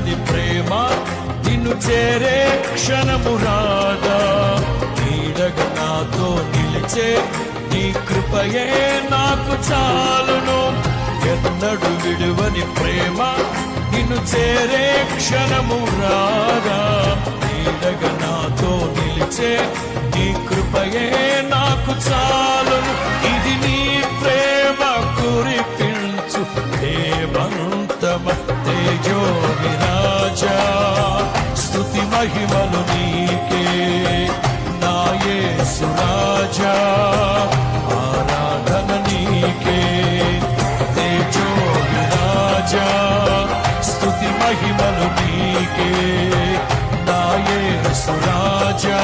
విడువని ప్రేమ నిన్ను చేరే క్షణము రాదా. నీడగా నాతో నిలిచే నీ కృపయే నాకు చాలును. ఎన్నడు విడువని ప్రేమ నిన్ను చేరే క్షణము రాదా. నీడగా నాతో నిలిచే నీ కృపయే నాకు చాలును. ఇది నీ ప్రేమ కురిపించు హేమంతమ తేజో విరాజా. స్తుతి మహిమలు నీకే నా యేసు రాజా. ఆరాధన నీకే తేజో విరాజా. స్తుతి మహిమలు నీకే నా యేసు రాజా.